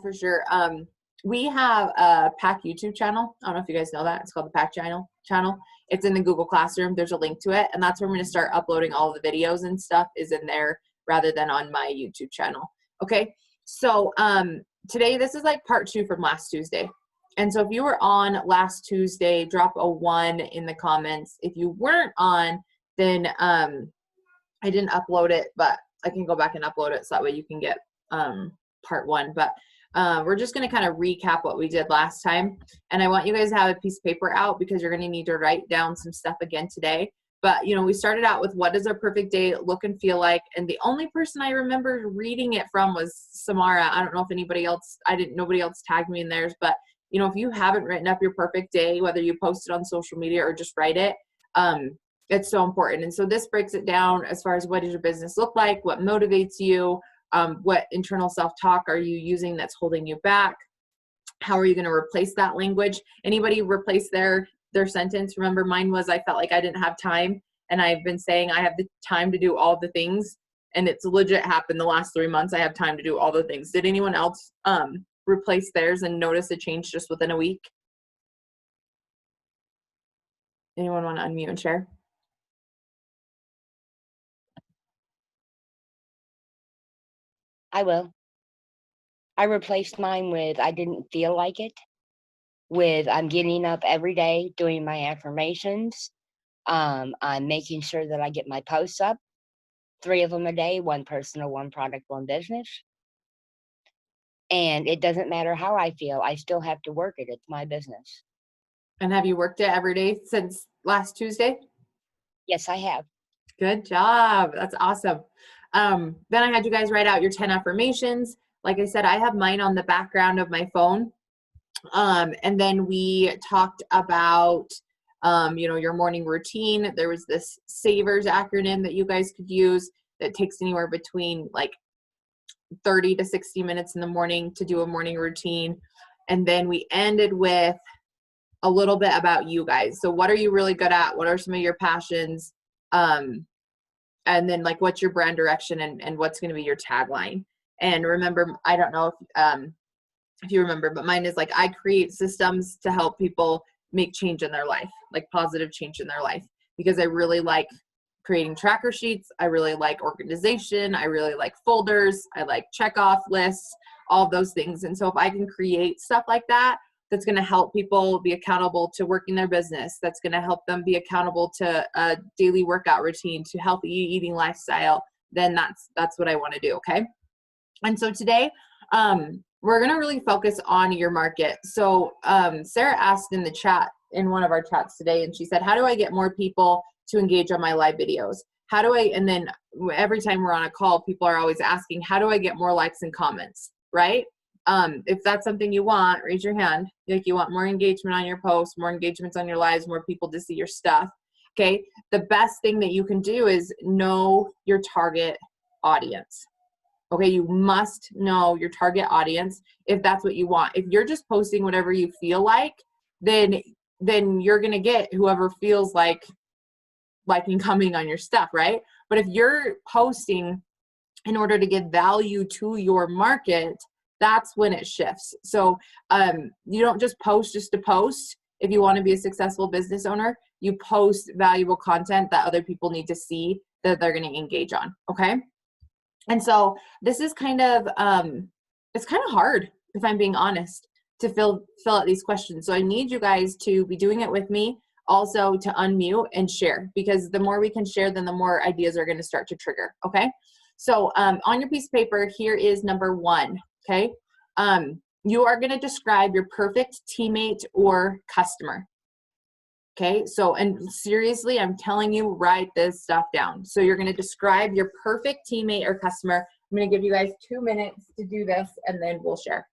for sure. We have a PAC YouTube channel. I don't know if you guys know that. It's called the PAC channel. It's in the Google Classroom. There's a link to it, and that's where I'm going to start uploading all the videos and stuff is in there rather than on my YouTube channel. Okay, so today this is like part 2 from last Tuesday. And so if you were on last Tuesday, drop a 1 in the comments. If you weren't on, then I didn't upload it, but I can go back and upload it so that way you can get part 1. But we're just going to kind of recap what we did last time. And I want you guys to have a piece of paper out because you're going to need to write down some stuff again today. But, you know, we started out with what does a perfect day look and feel like? And the only person I remember reading it from was Samara. I don't know if anybody else, nobody else tagged me in theirs. But, you know, if you haven't written up your perfect day, whether you post it on social media or just write it, it's so important. And so this breaks it down as far as what does your business look like? What motivates you? What internal self-talk are you using that's holding you back? How are you going to replace that language? Anybody replace their sentence? Remember, mine was, I felt like I didn't have time. And I've been saying I have the time to do all the things. And it's legit happened the last 3 months. I have time to do all the things. Did anyone else replace theirs and notice a change just within a week? Anyone want to unmute and share? I will. I replaced mine with I didn't feel like it, with I'm getting up every day doing my affirmations. I'm making sure that I get my posts up, 3 of them a day, 1 personal, 1 product, 1 business. And it doesn't matter how I feel. I still have to work it. It's my business. And have you worked it every day since last Tuesday? Yes, I have. Good job. That's awesome. Then I had you guys write out your 10 affirmations. Like I said, I have mine on the background of my phone. And then we talked about, you know, your morning routine. There was this SAVERS acronym that you guys could use that takes anywhere between like 30 to 60 minutes in the morning to do a morning routine. And then we ended with a little bit about you guys. So what are you really good at? What are some of your passions? And then like, what's your brand direction and what's going to be your tagline? And remember, I don't know if you remember, but mine is like, I create systems to help people make change in their life, like positive change in their life, because I really like creating tracker sheets. I really like organization. I really like folders. I like check off lists, all of those things. And so if I can create stuff like that, that's going to help people be accountable to working their business, that's going to help them be accountable to a daily workout routine, to healthy eating lifestyle, then that's what I want to do. Okay. And so today, we're going to really focus on your market. So Sarah asked in the chat, in one of our chats today, and she said, how do I get more people to engage on my live videos? How do I, and then every time we're on a call, people are always asking, how do I get more likes and comments, right? If that's something you want, raise your hand. Like you want more engagement on your posts, more engagements on your lives, more people to see your stuff. Okay. The best thing that you can do is know your target audience. Okay. You must know your target audience if that's what you want. If you're just posting whatever you feel like, then you're going to get whoever feels like liking, coming on your stuff, right? But if you're posting in order to give value to your market, that's when it shifts. So you don't just post just to post. If you want to be a successful business owner, you post valuable content that other people need to see that they're going to engage on. Okay. And so this is kind of, it's kind of hard, if I'm being honest, to fill out these questions. So I need you guys to be doing it with me, also to unmute and share, because the more we can share, then the more ideas are going to start to trigger. Okay. So on your piece of paper, here is number 1. Okay. You are going to describe your perfect teammate or customer. Okay. So, and seriously, I'm telling you, write this stuff down. So you're going to describe your perfect teammate or customer. I'm going to give you guys 2 minutes to do this, and then we'll share.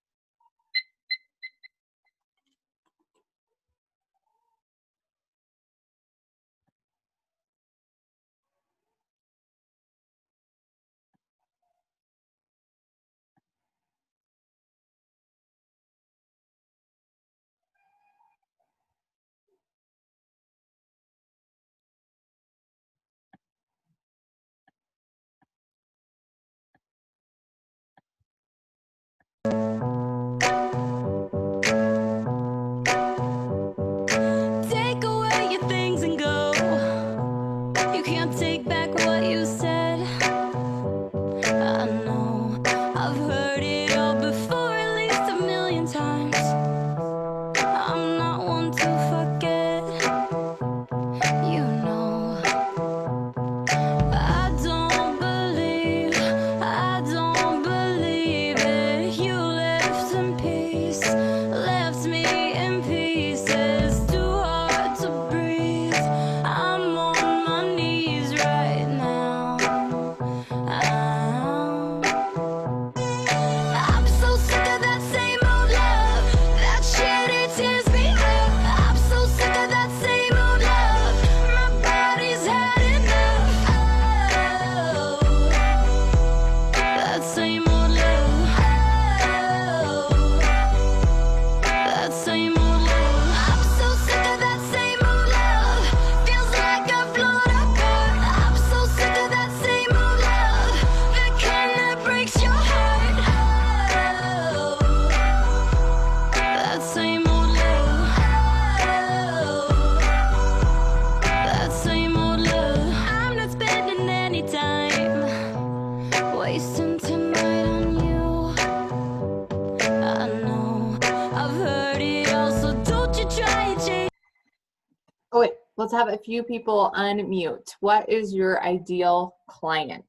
let's have a few people unmute. What is your ideal client?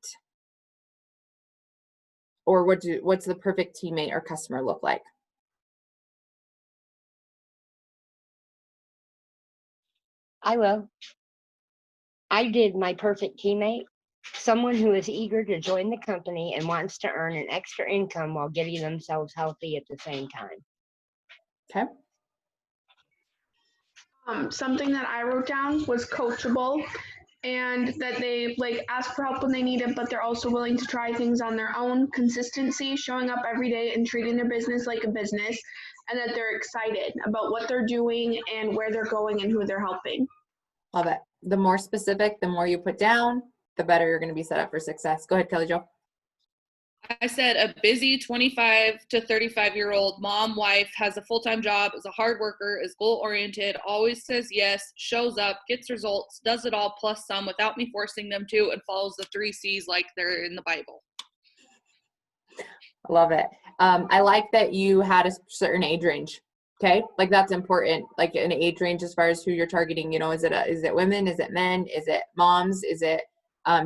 Or what's the perfect teammate or customer look like? I will. I did my perfect teammate. Someone who is eager to join the company and wants to earn an extra income while getting themselves healthy at the same time. Okay. Something that I wrote down was coachable, and that they like ask for help when they need it, but they're also willing to try things on their own. Consistency, showing up every day and treating their business like a business, and that they're excited about what they're doing and where they're going and who they're helping. Love it. The more specific, the more you put down, the better you're going to be set up for success. Go ahead, Kelly Jo. I said a busy 25 to 35-year-old mom, wife, has a full-time job, is a hard worker, is goal-oriented, always says yes, shows up, gets results, does it all plus some without me forcing them to, and follows the 3 C's like they're in the Bible. Love it. I like that you had a certain age range. Okay, like that's important. Like an age range as far as who you're targeting. You know, is it women? Is it men? Is it moms? Is it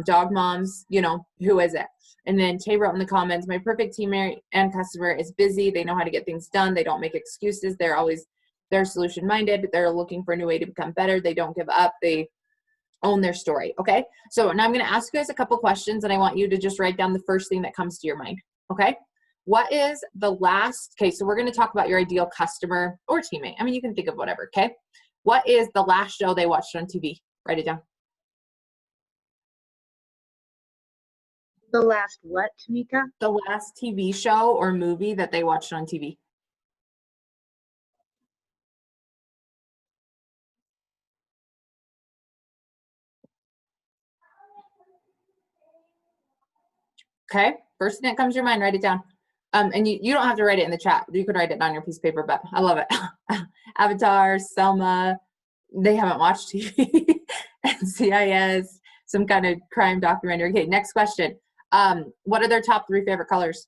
dog moms? You know, who is it? And then Tay wrote in the comments, my perfect teammate and customer is busy. They know how to get things done. They don't make excuses. They're solution minded. They're looking for a new way to become better. They don't give up. They own their story. Okay, so now I'm going to ask you guys a couple questions, and I want you to just write down the first thing that comes to your mind. Okay. What is the last, okay, so we're going to talk about your ideal customer or teammate. I mean, you can think of whatever, okay? What is the last show they watched on TV? Write it down. The last what, Tamika? The last TV show or movie that they watched on TV. Okay, first thing that comes to your mind, write it down. And you don't have to write it in the chat. You could write it on your piece of paper, but I love it. Avatar, Selma, they haven't watched TV. NCIS, some kind of crime documentary. Okay, next question. What are their top 3 favorite colors?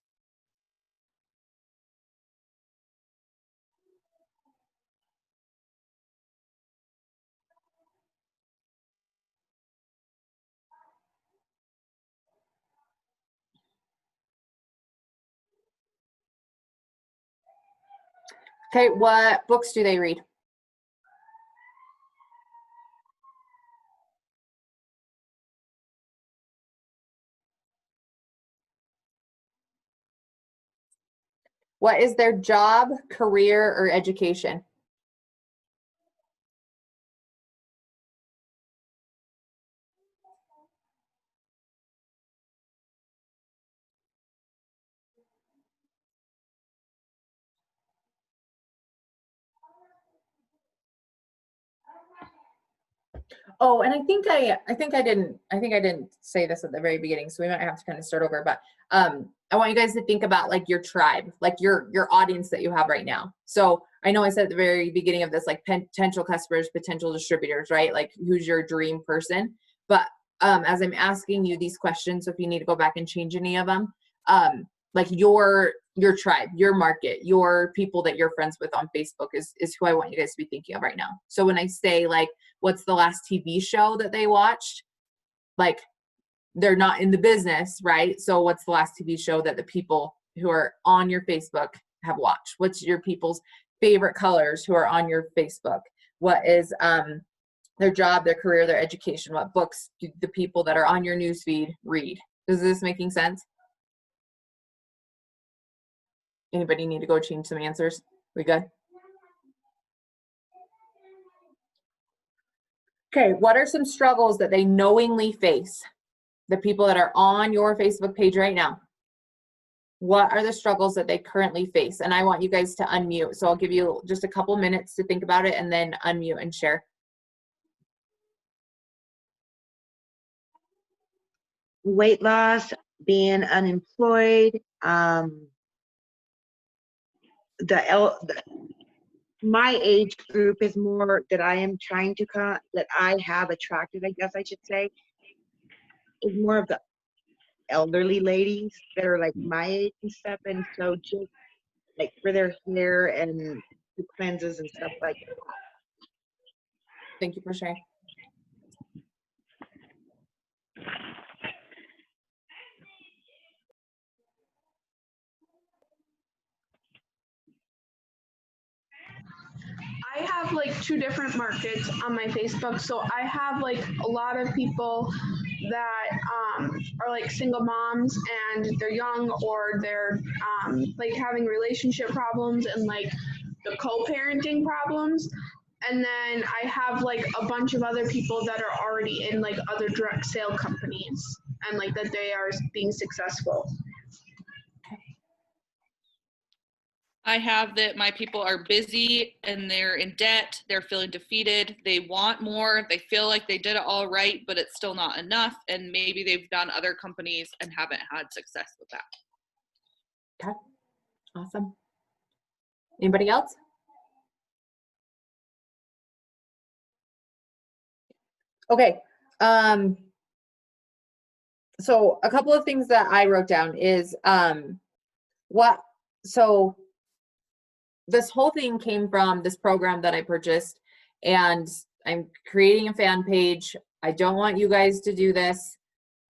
Okay, what books do they read? What is their job, career, or education? Oh, and I think I didn't say this at the very beginning, so we might have to kind of start over. But I want you guys to think about like your tribe, like your audience that you have right now. So I know I said at the very beginning of this, like potential customers, potential distributors, right? Like who's your dream person? But as I'm asking you these questions, so if you need to go back and change any of them, like your tribe, your market, your people that you're friends with on Facebook is who I want you guys to be thinking of right now. So when I say like, what's the last TV show that they watched? Like they're not in the business, right? So what's the last TV show that the people who are on your Facebook have watched? What's your people's favorite colors who are on your Facebook? What is their job, their career, their education? What books do the people that are on your newsfeed read? Is this making sense? Anybody need to go change some answers? We good? Okay, what are some struggles that they knowingly face? The people that are on your Facebook page right now. What are the struggles that they currently face? And I want you guys to unmute. So I'll give you just a couple minutes to think about it and then unmute and share. Weight loss, being unemployed, my age group is more that I am trying to that I have attracted, I guess I should say, is more of the elderly ladies that are like my age and stuff. And so just like for their hair and the cleanses and stuff like that. Thank you for sharing. I have like 2 different markets on my Facebook. So I have like a lot of people that are like single moms and they're young, or they're like having relationship problems and like the co-parenting problems. And then I have like a bunch of other people that are already in like other direct sale companies and like that they are being successful. I have that my people are busy and they're in debt, they're feeling defeated, they want more, they feel like they did it all right, but it's still not enough, and maybe they've done other companies and haven't had success with that. Okay, awesome. Anybody else? Okay, so a couple of things that I wrote down is so this whole thing came from this program that I purchased, and I'm creating a fan page. I don't want you guys to do this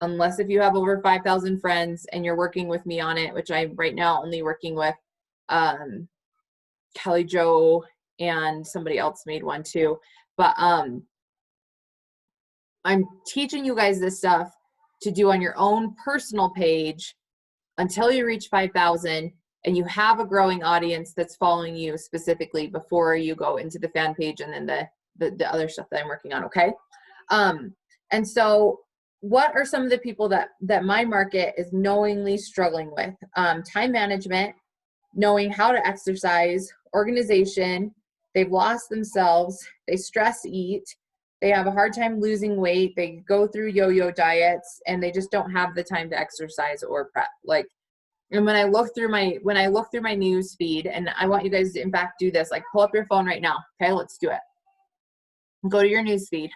unless if you have over 5,000 friends and you're working with me on it, which I'm right now only working with Kelly Jo, and somebody else made one too. But I'm teaching you guys this stuff to do on your own personal page until you reach 5,000 and you have a growing audience that's following you specifically before you go into the fan page and then the other stuff that I'm working on, okay? And so what are some of the people that my market is knowingly struggling with? Time management, knowing how to exercise, organization, they've lost themselves, they stress eat, they have a hard time losing weight, they go through yo-yo diets, and they just don't have the time to exercise or prep. Like, and when I look through my news feed, and I want you guys to in fact do this, like pull up your phone right now. Okay, let's do it. Go to your news feed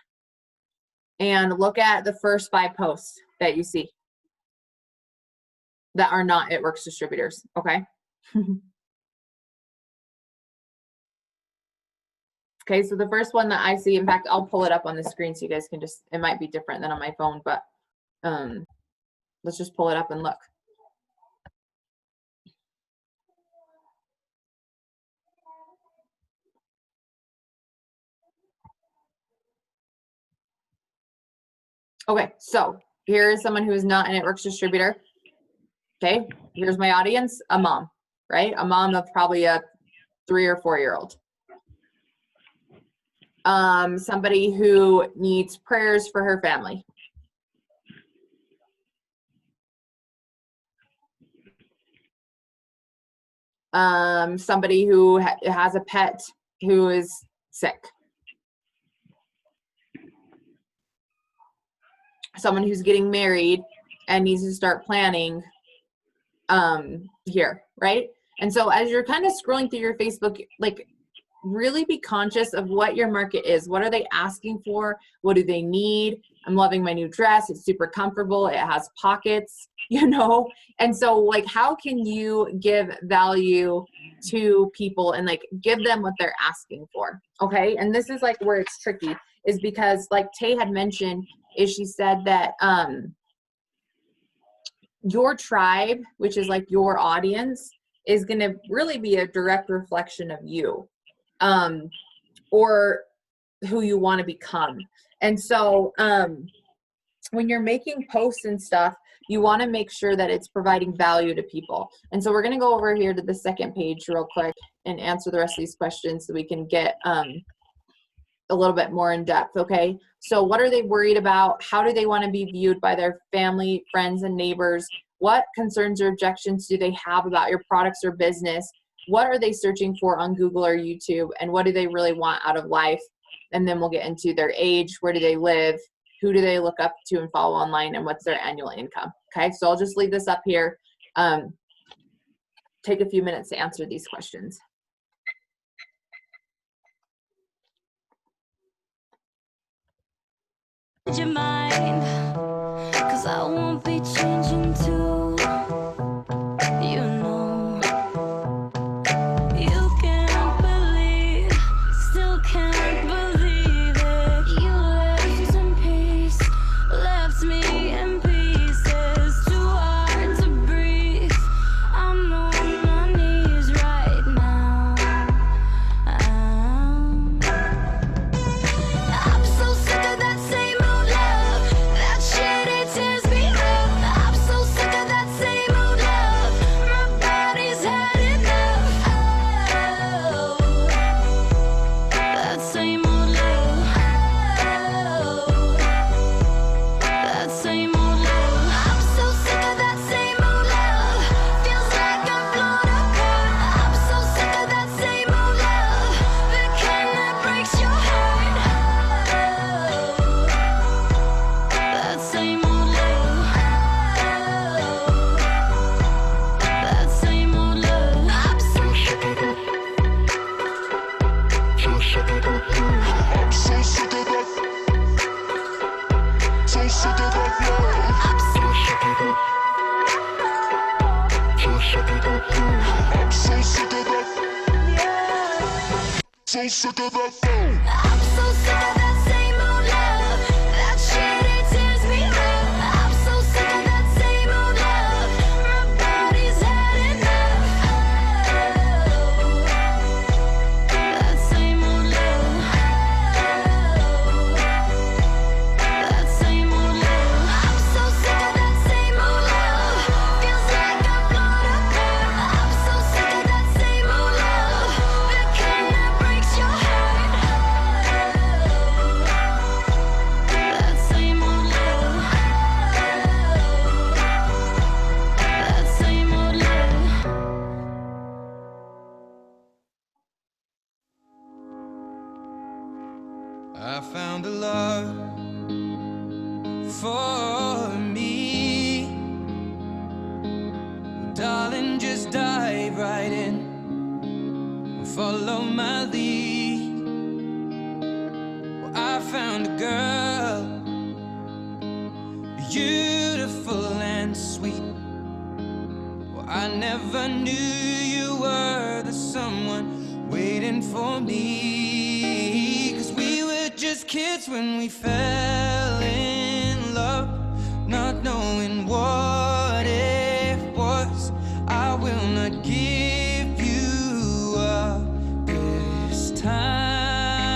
and look at the first 5 posts that you see that are not It Works distributors. Okay. Okay, so the first one that I see, in fact, I'll pull it up on the screen so you guys can just, it might be different than on my phone, but let's just pull it up and look. Okay, so here is someone who is not an It Works distributor. Okay, here's my audience, a mom, right? A mom of probably a 3 or 4-year-old. Somebody who needs prayers for her family. Somebody who has a pet who is sick. Someone who's getting married and needs to start planning here, right? And so as you're kind of scrolling through your Facebook, like really be conscious of what your market is. What are they asking for? What do they need? I'm loving my new dress. It's super comfortable. It has pockets, you know? And so like, how can you give value to people and like give them what they're asking for? Okay. And this is like where it's tricky, is because like Tay had mentioned, is she said that your tribe, which is like your audience, is going to really be a direct reflection of you, or who you want to become. And so when you're making posts and stuff, you want to make sure that it's providing value to people. And so we're going to go over here to the second page real quick and answer the rest of these questions so we can get a little bit more in depth. Okay, so what are they worried about? How do they want to be viewed by their family, friends, and neighbors? What concerns or objections do they have about your products or business? What are they searching for on Google or YouTube? And what do they really want out of life? And then we'll get into their age, where do they live, who do they look up to and follow online, and what's their annual income. Okay, so I'll just leave this up here. Take a few minutes to answer these questions. Your mind, 'cause I won't be changing too, you know. You can't believe, still can't believe it. You left in peace, left me in pieces, too hard to breathe. I'm on my knees right now. so sick of that phone. I'm so sick of that same old love. That shit, it tears me up. I'm so sick of that same old love. My body's had enough. That same old love. That same old love. I'm so sick of that same old love. Feels like I've blown a curve. I'm so sick of that same old love. The kind that breaks your heart. That same old love. That same old love. I found a love for me. Darling, just dive right in. Follow my lead. Well, I found a girl, beautiful and sweet. Well, I never knew you were the someone waiting for me. 'Cause we were just kids when we fell in love, not knowing what it was. I will not give you up this time.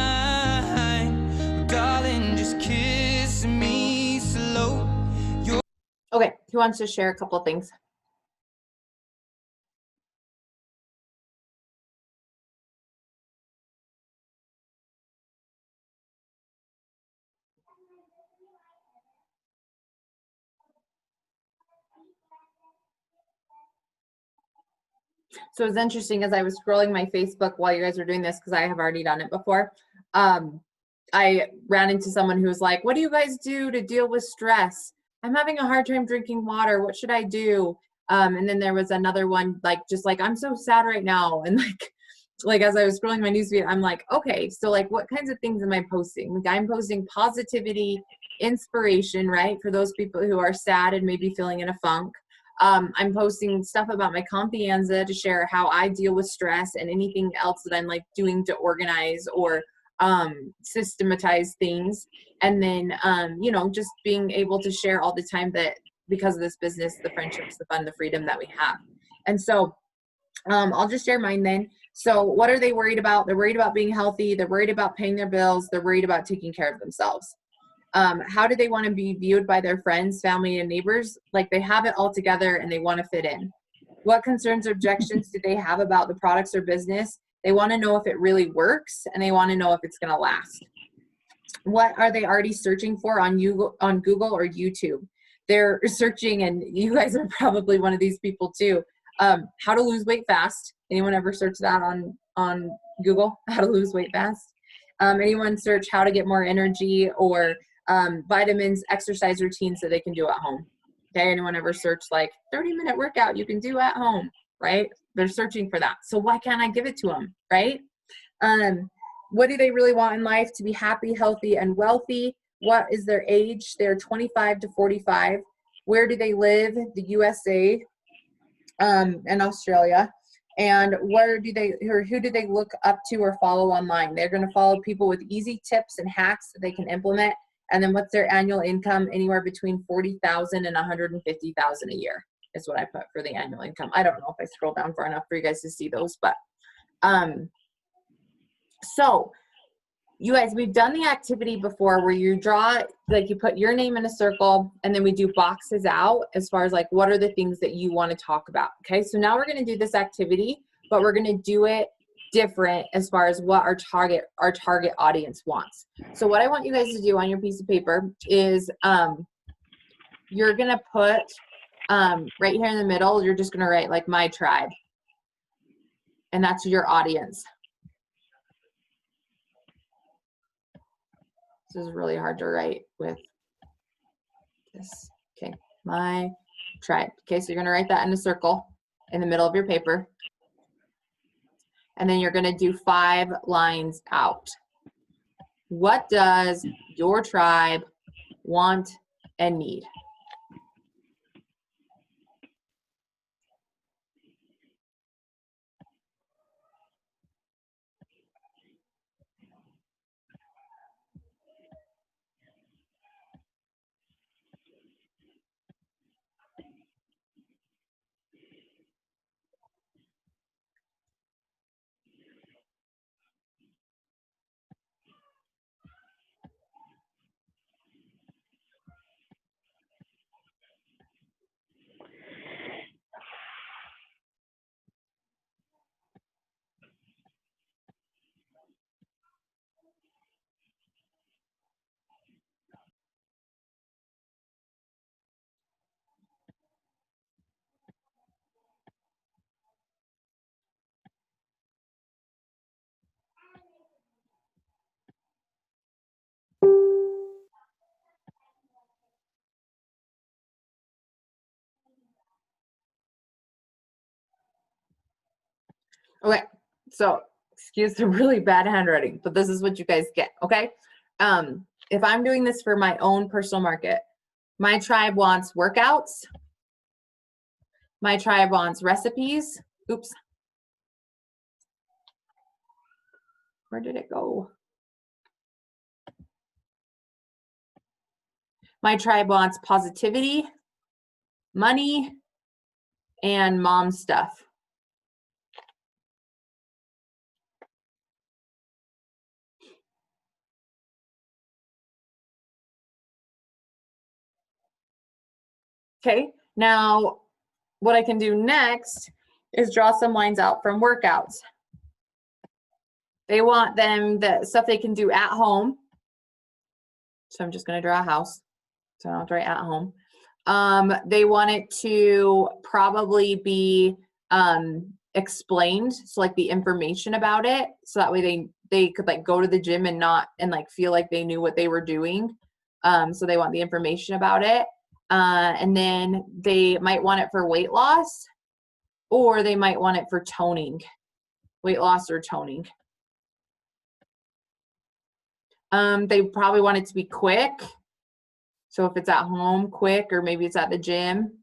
Darling, just kiss me slow. Okay, who wants to share a couple of things? So it's interesting as I was scrolling my Facebook while you guys were doing this, because I have already done it before. I ran into someone who was like, what do you guys do to deal with stress? I'm having a hard time drinking water. What should I do? And then there was another one, like, just like, I'm so sad right now. And like as I was scrolling my newsfeed, I'm like, okay, so like, what kinds of things am I posting? Like, I'm posting positivity, inspiration, right? For those people who are sad and maybe feeling in a funk. I'm posting stuff about my Confianza to share how I deal with stress and anything else that I'm like doing to organize or systematize things. And then, you know, just being able to share all the time that because of this business, the friendships, the fun, the freedom that we have. And so I'll just share mine then. So what are they worried about? They're worried about being healthy. They're worried about paying their bills. They're worried about taking care of themselves. How do they want to be viewed by their friends, family, and neighbors? Like they have it all together and they want to fit in. What concerns or objections do they have about the products or business? They want to know if it really works and they want to know if it's going to last. What are they already searching for on Google or YouTube? They're searching, and you guys are probably one of these people too. How to lose weight fast. Anyone ever search that on Google? How to lose weight fast? Anyone search how to get more energy or vitamins, exercise routines that they can do at home? Okay, anyone ever search like 30-minute workout you can do at home, right? They're searching for that. So why can't I give it to them, right? What do they really want in life? To be happy, healthy, and wealthy. What is their age? They're 25 to 45. Where do they live? The USA and Australia. And where do they, or who do they look up to or follow online? They're going to follow people with easy tips and hacks that they can implement. And then what's their annual income? Anywhere between 40,000 and 150,000 a year is what I put for the annual income. I don't know if I scroll down far enough for you guys to see those, but so you guys, we've done the activity before where you draw, like you put your name in a circle and then we do boxes out as far as like, what are the things that you want to talk about? Okay. So now we're going to do this activity, but we're going to do it different as far as what our target audience wants. So what I want you guys to do on your piece of paper is, you're going to put, right here in the middle, you're just going to write like my tribe, and that's your audience. This is really hard to write with this. Okay, my tribe. Okay, so you're gonna write that in a circle in the middle of your paper. And then you're gonna do 5 lines out. What does your tribe want and need? Okay, so excuse the really bad handwriting, but this is what you guys get, okay? If I'm doing this for my own personal market, my tribe wants workouts. My tribe wants recipes. Oops. Where did it go? My tribe wants positivity, money, and mom stuff. Okay, now what I can do next is draw some lines out from workouts. They want them, the stuff they can do at home. So I'm just gonna draw a house. So I don't have to write at home. They want it to probably be explained. So like the information about it. So that way they could like go to the gym and not, and like feel like they knew what they were doing. So they want the information about it. And then they might want it for weight loss, or they might want it for toning, weight loss or toning. They probably want it to be quick. So if it's at home, quick, or maybe it's at the gym.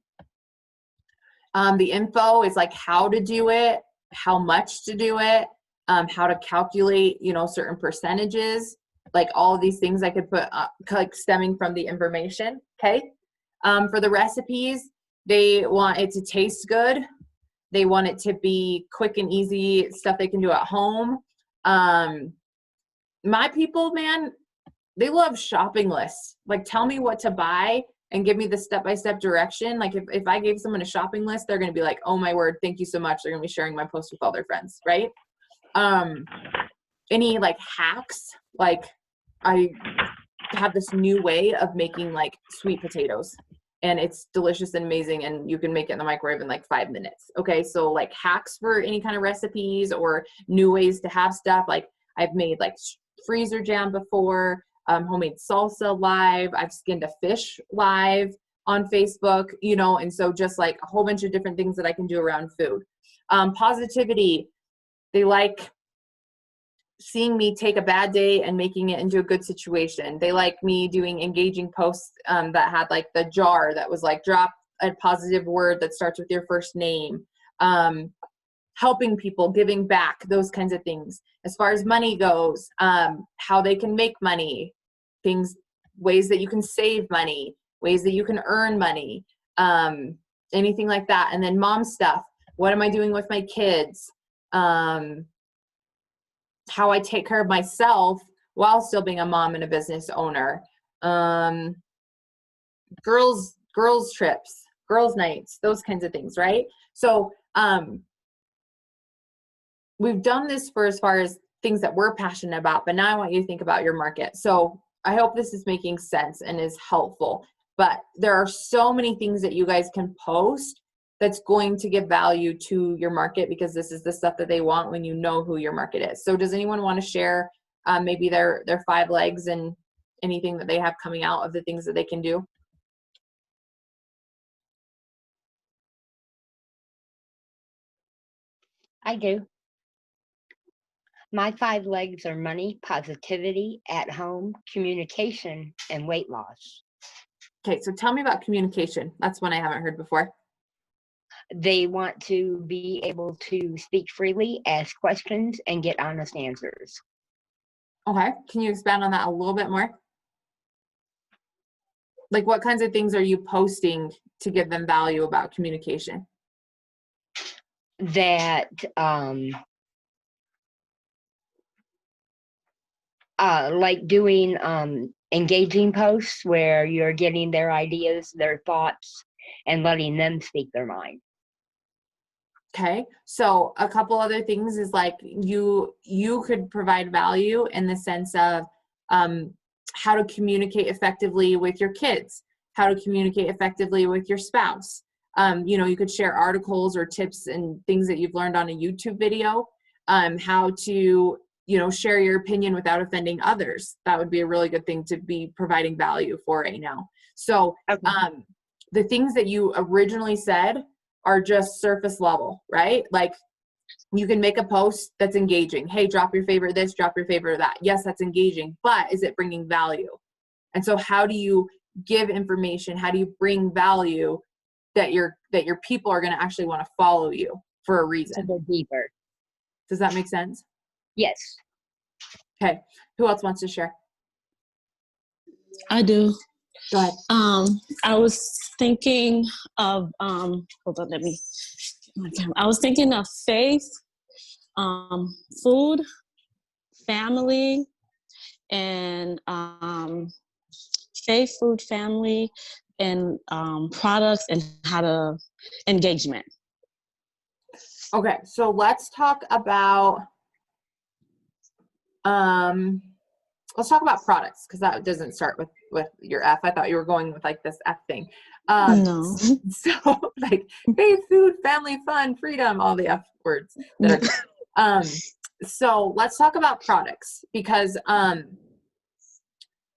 The info is like how to do it, how much to do it, how to calculate, you know, certain percentages, like all of these things I could put like stemming from the information. Okay. For the recipes, they want it to taste good. They want it to be quick and easy stuff they can do at home. My people, man, they love shopping lists. Like, tell me what to buy and give me the step-by-step direction. Like, if I gave someone a shopping list, they're going to be like, oh my word, thank you so much. They're going to be sharing my post with all their friends, right? Any like hacks? Like, I have this new way of making like sweet potatoes, and it's delicious and amazing, and you can make it in the microwave in like 5 minutes. Okay, so like hacks for any kind of recipes or new ways to have stuff. Like, I've made like freezer jam before, homemade salsa live. I've skinned a fish live on Facebook, you know, and so just like a whole bunch of different things that I can do around food. Positivity, they like seeing me take a bad day and making it into a good situation. They like me doing engaging posts that had like the jar that was like, drop a positive word that starts with your first name. Helping people, giving back, those kinds of things. As far as money goes, how they can make money, things, ways that you can save money, ways that you can earn money, anything like that. And then mom stuff. What am I doing with my kids? How I take care of myself while still being a mom and a business owner. Girls trips, girls nights, those kinds of things, right? So, we've done this for as far as things that we're passionate about, but now I want you to think about your market. So I hope this is making sense and is helpful, but there are so many things that you guys can post that's going to give value to your market, because this is the stuff that they want when you know who your market is. So does anyone want to share maybe their 5 legs and anything that they have coming out of the things that they can do? I do. My 5 legs are money, positivity, at home, communication, and weight loss. Okay, so tell me about communication. That's one I haven't heard before. They want to be able to speak freely, ask questions, and get honest answers. Okay, can you expand on that a little bit more? Like, what kinds of things are you posting to give them value about communication? That like doing engaging posts where you're getting their ideas, their thoughts, and letting them speak their mind. Okay, so a couple other things is like you could provide value in the sense of how to communicate effectively with your kids, how to communicate effectively with your spouse. You know, you could share articles or tips and things that you've learned on a YouTube video, how to, you know, share your opinion without offending others. That would be a really good thing to be providing value for right now. So the things that you originally said are just surface level, right? Like You can make a post that's engaging. Hey, drop your favorite this, drop your favorite that. Yes, that's engaging, but is it bringing value? And so how do you give information? How do you bring value that your people are going to actually want to follow you for a To reason? go deeper. Does that make sense? Yes. Okay. Who else wants to share? I do. Go ahead. I was thinking of hold on, let me I was thinking of faith, food, family, and faith, food, family, and products, and how to engagement. Okay. So let's talk about products, because that doesn't start with your F. I thought you were going with like this F thing. No. So like faith, food, family, fun, freedom, all the F words that are good. So let's talk about products, because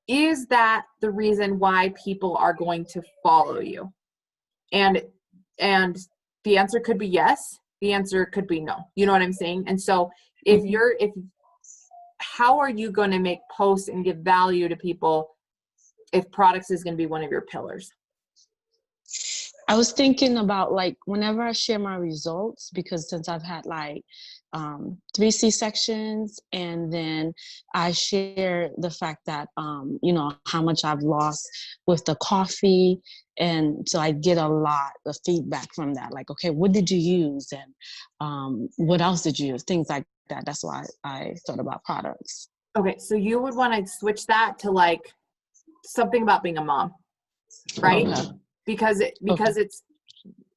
is that the reason why people are going to follow you? And the answer could be yes. The answer could be no. You know what I'm saying? And so how are you going to make posts and give value to people if products is going to be one of your pillars? I was thinking about, like, whenever I share my results, because since I've had like 3 C-sections, and then I share the fact that, you know, how much I've lost with the coffee. And so I get a lot of feedback from that. Like, okay, what did you use? And what else did you use? Things like that. That's why I thought about products. Okay. So you would want to switch that to like something about being a mom, right? Okay. Because it's,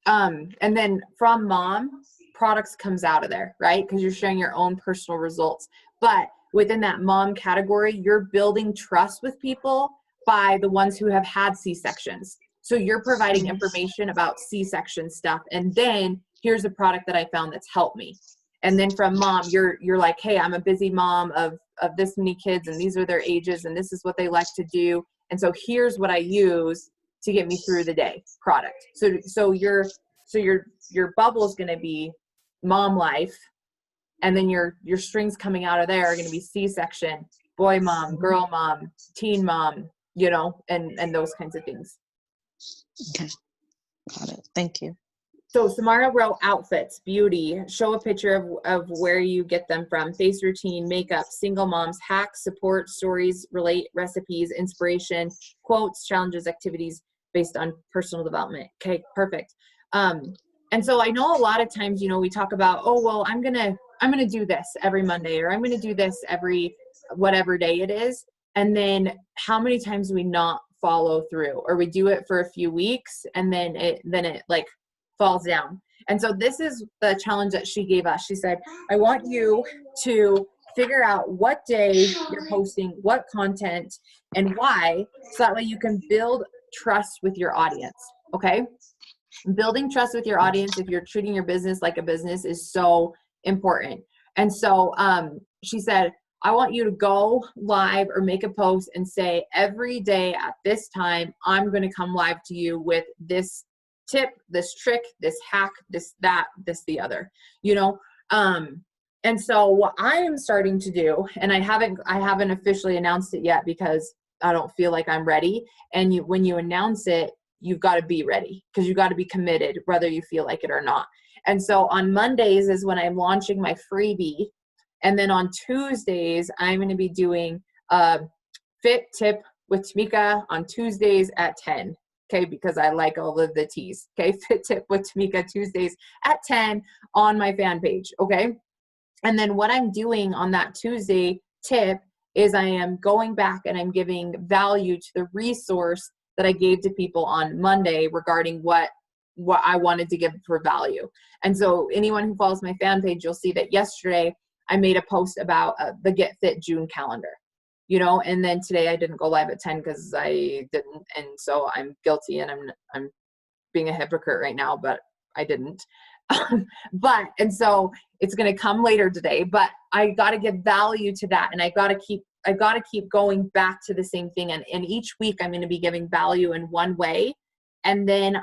and then from mom, products comes out of there, right? Because you're sharing your own personal results. But within that mom category, you're building trust with people by the ones who have had C-sections. So you're providing information about C-section stuff. And then here's a product that I found that's helped me. And then from mom, you're like, hey, I'm a busy mom of this many kids, and these are their ages, and this is what they like to do. And so here's what I use to get me through the day, product. So your bubble is going to be mom life, and then your strings coming out of there are going to be C-section, boy mom, girl mom, teen mom, you know, and those kinds of things. Okay. Got it. Thank you. So Samara wrote outfits, beauty, show a picture of where you get them from, face routine, makeup, single moms, hacks, support, stories, relate, recipes, inspiration, quotes, challenges, activities based on personal development. Okay, perfect. And so I know a lot of times, you know, we talk about, oh, well, I'm gonna do this every Monday, or I'm gonna do this every whatever day it is. And then how many times do we not follow through, or we do it for a few weeks and then it like falls down. And so this is the challenge that she gave us. She said, I want you to figure out what day you're posting, what content, and why, so that way you can build trust with your audience. Okay. Building trust with your audience, if you're treating your business like a business, is so important. And so she said, I want you to go live or make a post and say, every day at this time, I'm going to come live to you with this tip, this trick, this hack, this, that, this, the other, you know? And so what I am starting to do, and I haven't officially announced it yet because I don't feel like I'm ready. And when you announce it, you've got to be ready, because you got to be committed, whether you feel like it or not. And so on Mondays is when I'm launching my freebie. And then on Tuesdays, I'm going to be doing a fit tip with Tamika on Tuesdays at 10. Okay, because I like all of the T's. Okay, fit tip with Tamika Tuesdays at 10 on my fan page. Okay, and then what I'm doing on that Tuesday tip is I am going back and I'm giving value to the resource that I gave to people on Monday regarding what I wanted to give for value. And so anyone who follows my fan page, you'll see that yesterday I made a post about the Get Fit June calendar. You know, and then today I didn't go live at 10 because I didn't, and so I'm guilty, and I'm being a hypocrite right now, but I didn't. And so it's going to come later today, but I got to give value to that, and I got to keep going back to the same thing, and each week I'm going to be giving value in one way, and then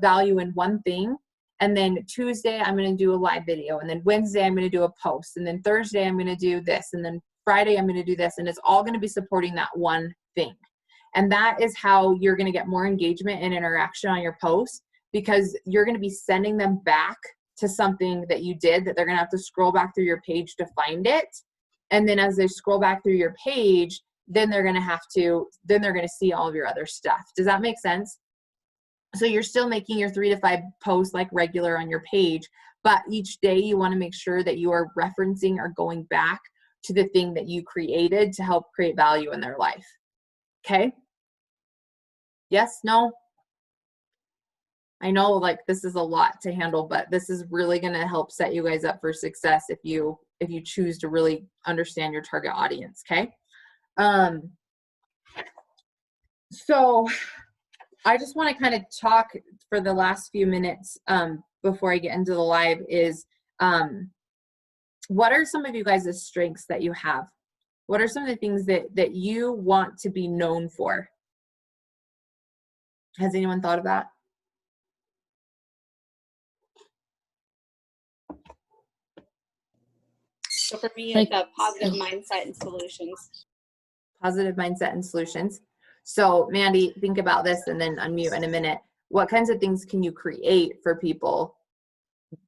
value in one thing, And then Tuesday, I'm going to do a live video. And then Wednesday, I'm going to do a post. And then Thursday, I'm going to do this. And then Friday, I'm going to do this. And it's all going to be supporting that one thing. And that is how you're going to get more engagement and interaction on your posts, because you're going to be sending them back to something that you did that they're going to have to scroll back through your page to find it. And then as they scroll back through your page, then they're going to see all of your other stuff. Does that make sense? So you're still making your 3 to 5 posts like regular on your page, but each day you want to make sure that you are referencing or going back to the thing that you created to help create value in their life. Okay? Yes? No? I know like this is a lot to handle, but this is really going to help set you guys up for success if you choose to really understand your target audience. Okay? So I just want to kind of talk for the last few minutes before I get into the live is what are some of you guys' strengths that you have? What are some of the things that you want to be known for? Has anyone thought of that? So for me, Like- it's a positive mindset and solutions. Positive mindset and solutions. So Mandy, think about this and then unmute in a minute. What kinds of things can you create for people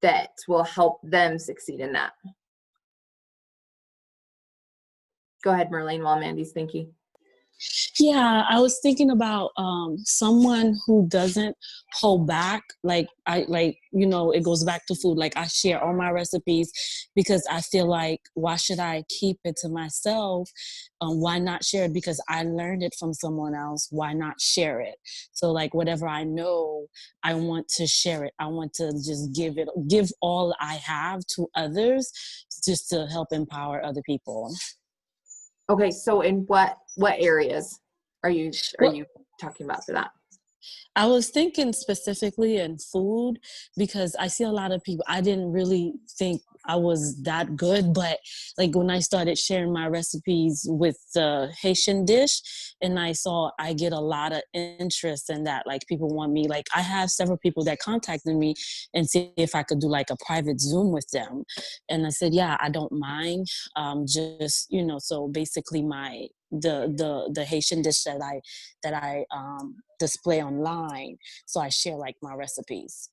that will help them succeed in that? Go ahead, Merlene, while Mandy's thinking. Yeah, I was thinking about someone who doesn't hold back. Like it goes back to food. Like I share all my recipes because I feel like, why should I keep it to myself? Why not share it? Because I learned it from someone else. Why not share it? So like whatever I know, I want to share it. I want to just give all I have to others, just to help empower other people. Okay, so in what areas are you talking about for that? I was thinking specifically in food because I see a lot of people, I didn't really think I was that good, but like when I started sharing my recipes with the Haitian dish and I saw I get a lot of interest in that. Like people want me, like I have several people that contacted me and see if I could do like a private Zoom with them. And I said, yeah, I don't mind. So basically the Haitian dish that I display online. So I share like my recipes.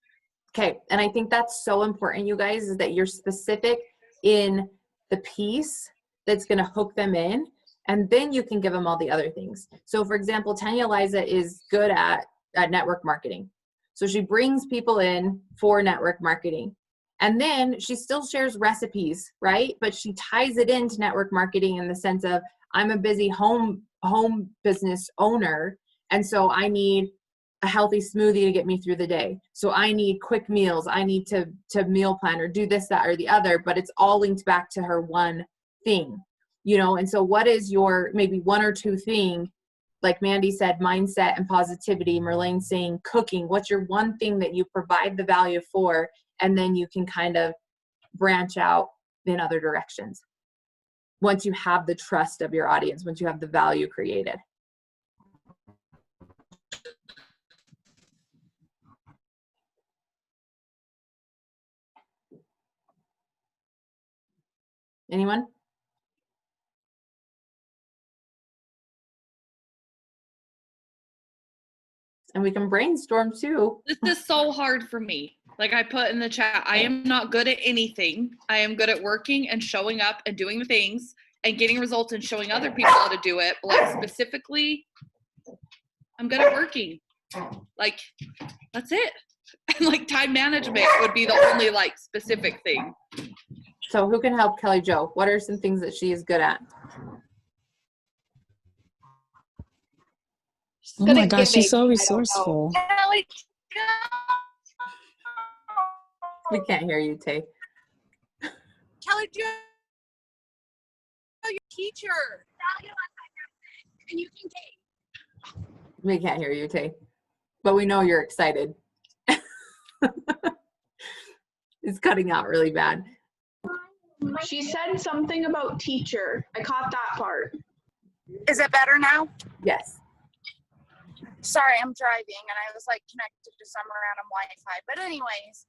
Okay, and I think that's so important, you guys, is that you're specific in the piece that's going to hook them in, and then you can give them all the other things. So for example, Tanya Liza is good at network marketing. So she brings people in for network marketing. And then she still shares recipes, right? But she ties it into network marketing in the sense of, I'm a busy home business owner, and so I need a healthy smoothie to get me through the day. So I need quick meals. I need to meal plan or do this, that, or the other, but it's all linked back to her one thing, and so what is your maybe one or two thing, like Mandy said, mindset and positivity, Merlane saying cooking, what's your one thing that you provide the value for, and then you can kind of branch out in other directions. Once you have the trust of your audience, once you have the value created. Anyone? And we can brainstorm too. This is so hard for me. Like I put in the chat, I am not good at anything. I am good at working and showing up and doing the things and getting results and showing other people how to do it. But like specifically, I'm good at working. Like that's it. And like time management would be the only like specific thing. So who can help Kelly Jo? What are some things that she is good at? Oh my gosh, she's so resourceful. We can't hear you, Tay. Kelly Jo, your teacher. And you can take. We can't hear you, Tay. But we know you're excited. It's cutting out really bad. She said something about teacher. I caught that part. Is it better now? Yes. Sorry, I'm driving and I was like connected to some random Wi-Fi. But anyways,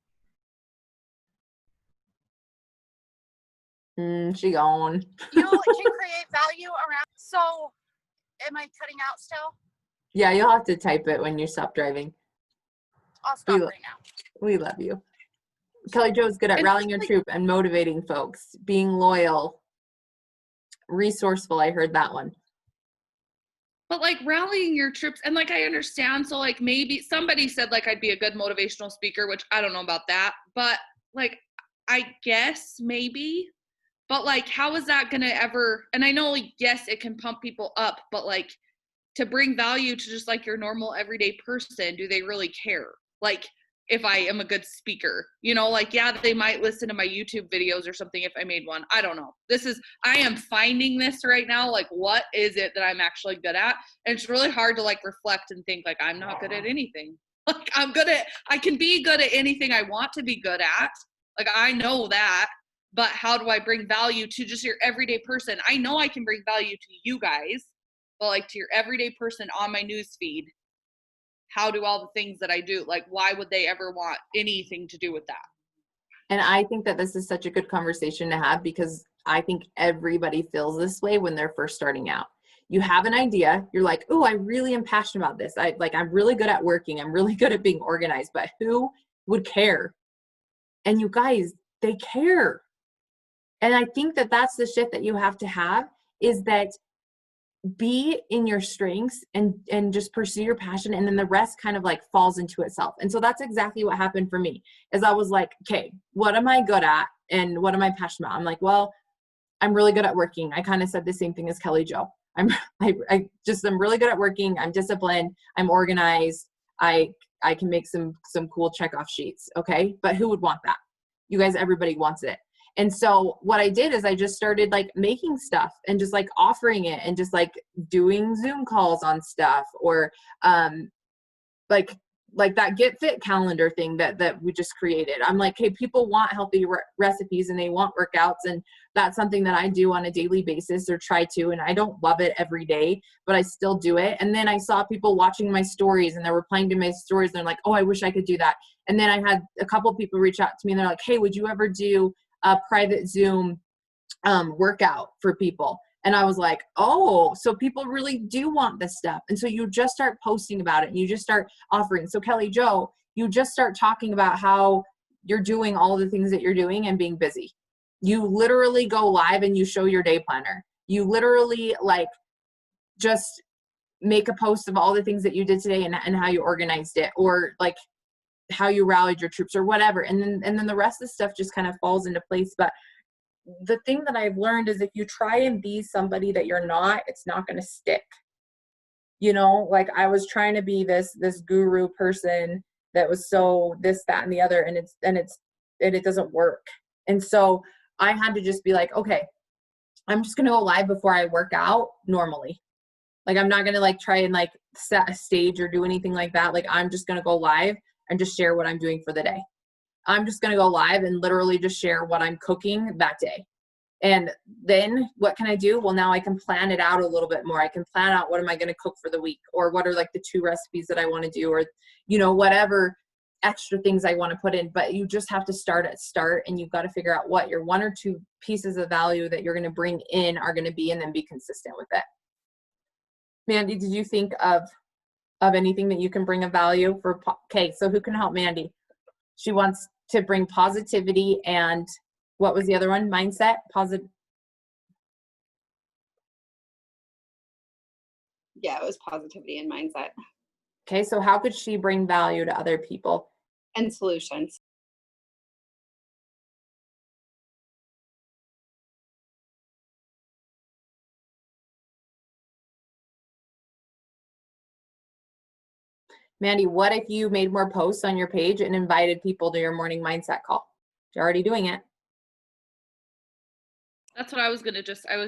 She gone. You can create value around. So, am I cutting out still? Yeah, you'll have to type it when you stop driving. I'll stop We- right now. We love you. Kelly Jo's good at And rallying your like- troop and motivating folks, being loyal, resourceful. I heard that one. But like rallying your troops, and like I understand, so like maybe somebody said like I'd be a good motivational speaker, which I don't know about that, but like I guess maybe, but like how is that gonna ever, and I know like yes it can pump people up, but like to bring value to just like your normal everyday person, do they really care? Like if I am a good speaker, you know, like yeah, they might listen to my YouTube videos or something if I made one. I don't know. I am finding this right now, like what is it that I'm actually good at? And it's really hard to like reflect and think like I'm not good at anything. Like I can be good at anything I want to be good at. Like I know that, but how do I bring value to just your everyday person? I know I can bring value to you guys, but like to your everyday person on my news feed, how do all the things that I do, like why would they ever want anything to do with that? And I think that this is such a good conversation to have because I think everybody feels this way when they're first starting out. You have an idea, you're like, oh, I really am passionate about this. I'm really good at working. I'm really good at being organized, but who would care? And you guys, they care. And I think that that's the shift that you have to have, is that be in your strengths and just pursue your passion, and then the rest kind of like falls into itself. And so that's exactly what happened for me, is I was like, okay, what am I good at and what am I passionate about? I'm like, well, I'm really good at working. I kind of said the same thing as Kelly Jo. I'm really good at working. I'm disciplined. I'm organized. I can make some cool checkoff sheets. Okay. But who would want that? You guys, everybody wants it. And so what I did is I just started like making stuff and just like offering it and just like doing Zoom calls on stuff, or like that Get Fit calendar thing that we just created. I'm like, hey, people want healthy recipes and they want workouts, and that's something that I do on a daily basis, or try to, and I don't love it every day, but I still do it. And then I saw people watching my stories and they're replying to my stories, and they're like, oh, I wish I could do that. And then I had a couple people reach out to me and they're like, hey, would you ever do a private Zoom workout for people? And I was like, oh, so people really do want this stuff. And so you just start posting about it and you just start offering. So Kelly Jo, you just start talking about how you're doing all the things that you're doing and being busy. You literally go live and you show your day planner. You literally like just make a post of all the things that you did today and how you organized it, or like how you rallied your troops or whatever. And then the rest of the stuff just kind of falls into place. But the thing that I've learned is if you try and be somebody that you're not, it's not going to stick. You know, like I was trying to be this guru person that was so this, that, and the other, and it doesn't work. And so I had to just be like, okay, I'm just going to go live before I work out normally. Like, I'm not going to like try and like set a stage or do anything like that. Like, I'm just going to go live and just share what I'm doing for the day. I'm just going to go live and literally just share what I'm cooking that day. And then what can I do? Well, now I can plan it out a little bit more. I can plan out what am I going to cook for the week, or what are like the 2 recipes that I want to do, or, you know, whatever extra things I want to put in. But you just have to start, and you've got to figure out what your 1 or 2 pieces of value that you're going to bring in are going to be, and then be consistent with it. Mandy, did you think of anything that you can bring a value for? Okay, so who can help Mandy? She wants to bring positivity, and what was the other one? Mindset, positive. Yeah, it was positivity and mindset Okay, so how could she bring value to other people? and solutions. Mandy, what if you made more posts on your page and invited people to your morning mindset call? You're already doing it. That's what I was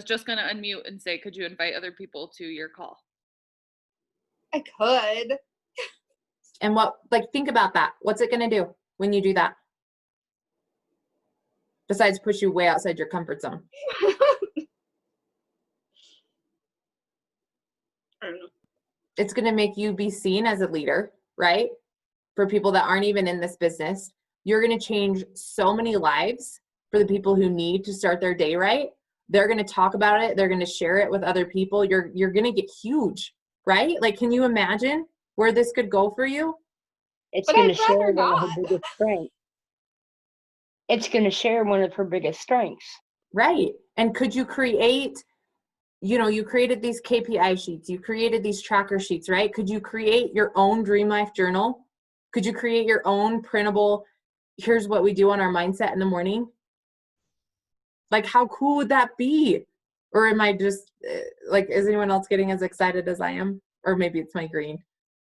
just gonna unmute and say, could you invite other people to your call? I could. And think about that. What's it going to do when you do that? Besides push you way outside your comfort zone. I don't know. It's going to make you be seen as a leader, right? For people that aren't even in this business. You're going to change so many lives for the people who need to start their day right. They're going to talk about it. They're going to share it with other people. You're going to get huge, right? Like, can you imagine where this could go for you? It's But going to I'd share rather one of her not. biggest strengths. It's going to share one of her biggest strengths. Right. And could you create, you created these KPI sheets, you created these tracker sheets, right? Could you create your own dream life journal? Could you create your own printable, here's what we do on our mindset in the morning? Like, how cool would that be? Or am I just is anyone else getting as excited as I am? Or maybe it's my green.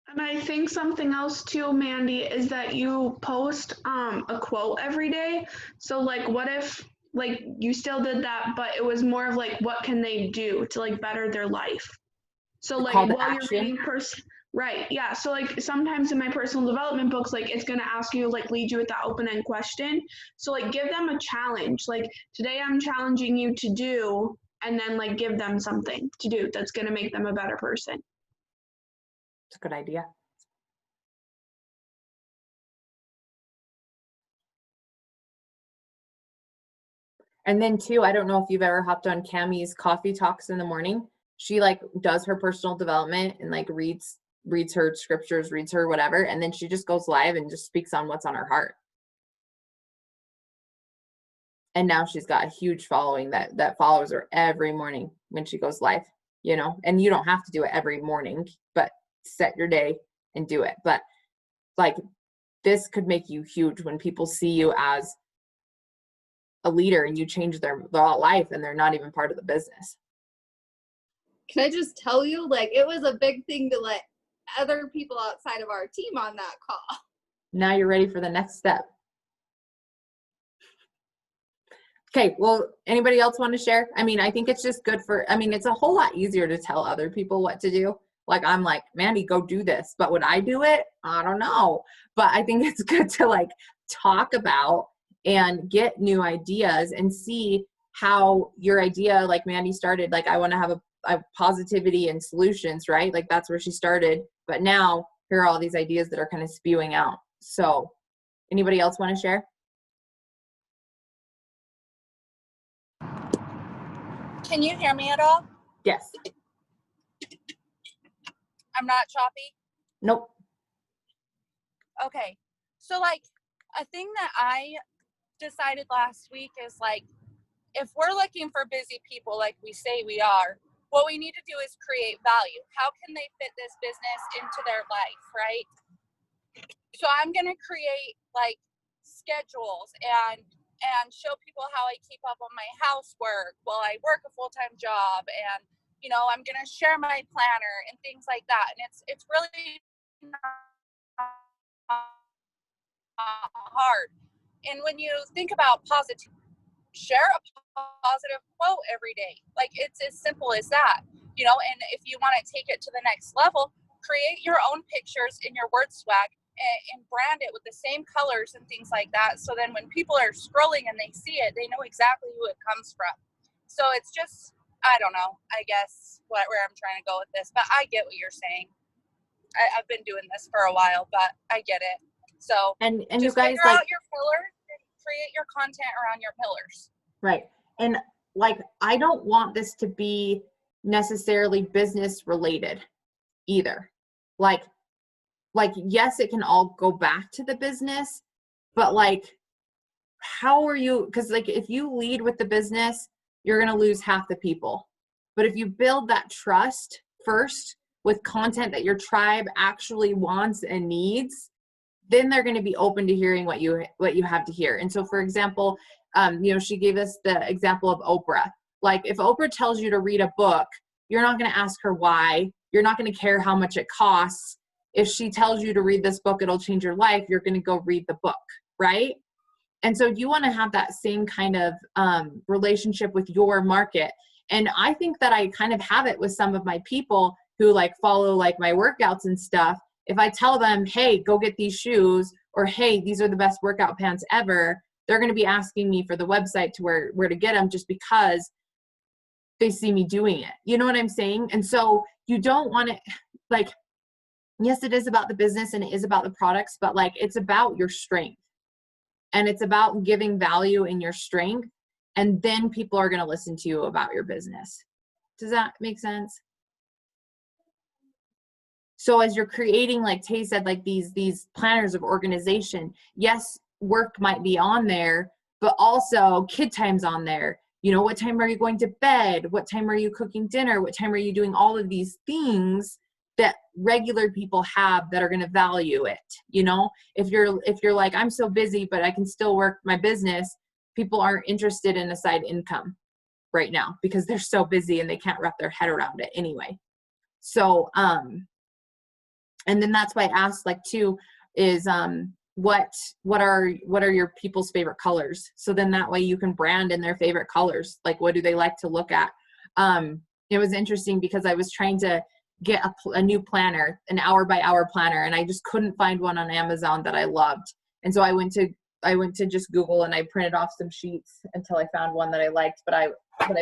And I think something else too, Mandy, is that you post a quote every day. So like, what if like you still did that, but it was more of like, what can they do to like better their life? So like Call to while you're action. reading right, yeah. So like sometimes in my personal development books, like it's gonna ask you like lead you with that open-end question. So like give them a challenge. Like today I'm challenging you to do, and then like give them something to do that's gonna make them a better person. It's a good idea. And then too, I don't know if you've ever hopped on Cammie's Coffee Talks in the morning. She like does her personal development and like reads her scriptures, reads her whatever, and then she just goes live and just speaks on what's on her heart. And now she's got a huge following that follows her every morning when she goes live, and you don't have to do it every morning, but set your day and do it. But like, this could make you huge when people see you as a leader and you change their life and they're not even part of the business. Can I just tell you, like, it was a big thing to let other people outside of our team on that call. Now you're ready for the next step. Okay, well, anybody else want to share? I mean, I think it's just good it's a whole lot easier to tell other people what to do. Like, I'm like, Mandy, go do this. But would I do it? I don't know. But I think it's good to like talk about and get new ideas and see how your idea, like Mandy started, like, I want to have a positivity and solutions, right? Like, that's where she started. But now here are all these ideas that are kind of spewing out. So anybody else want to share? Can you hear me at all? Yes. I'm not choppy. Nope. Okay. So like a thing that I decided last week is like, if we're looking for busy people like we say we are, what we need to do is create value. How can they fit this business into their life, right? So I'm going to create like schedules and show people how I keep up on my housework while I work a full-time job, and I'm going to share my planner and things like that. And it's really hard. And when you think about positive, share a positive quote every day. Like, it's as simple as that, and if you want to take it to the next level, create your own pictures in your word swag and brand it with the same colors and things like that. So then when people are scrolling and they see it, they know exactly who it comes from. So it's just, I don't know, I guess where I'm trying to go with this, but I get what you're saying. I've been doing this for a while, but I get it. So and just you guys figure out your pillars and create your content around your pillars. Right. And like, I don't want this to be necessarily business related either. Like, yes, it can all go back to the business, but like, how are you? Because like, if you lead with the business, you're going to lose half the people. But if you build that trust first with content that your tribe actually wants and needs, then they're going to be open to hearing what you have to hear. And so, for example, she gave us the example of Oprah. Like, if Oprah tells you to read a book, you're not going to ask her why. You're not going to care how much it costs. If she tells you to read this book, it'll change your life, you're going to go read the book, right? And so you want to have that same kind of relationship with your market. And I think that I kind of have it with some of my people who like follow like my workouts and stuff. If I tell them, hey, go get these shoes, or hey, these are the best workout pants ever, they're going to be asking me for the website to where to get them, just because they see me doing it. You know what I'm saying? And so you don't want to, like, yes, it is about the business and it is about the products, but like, it's about your strength. And it's about giving value in your strength. And then people are going to listen to you about your business. Does that make sense? So as you're creating, like Tay said, like these planners of organization, yes, work might be on there, but also kid time's on there. You know, what time are you going to bed? What time are you cooking dinner? What time are you doing all of these things that regular people have that are going to value it? You know, if you're like, I'm so busy, but I can still work my business, people aren't interested in a side income right now because they're so busy and they can't wrap their head around it anyway. So, and then that's why I asked, like, too, is what are your people's favorite colors? So then that way you can brand in their favorite colors. Like, what do they like to look at? It was interesting because I was trying to get a new planner, an hour-by-hour planner, and I just couldn't find one on Amazon that I loved. And so I went to just Google and I printed off some sheets until I found one that I liked. But I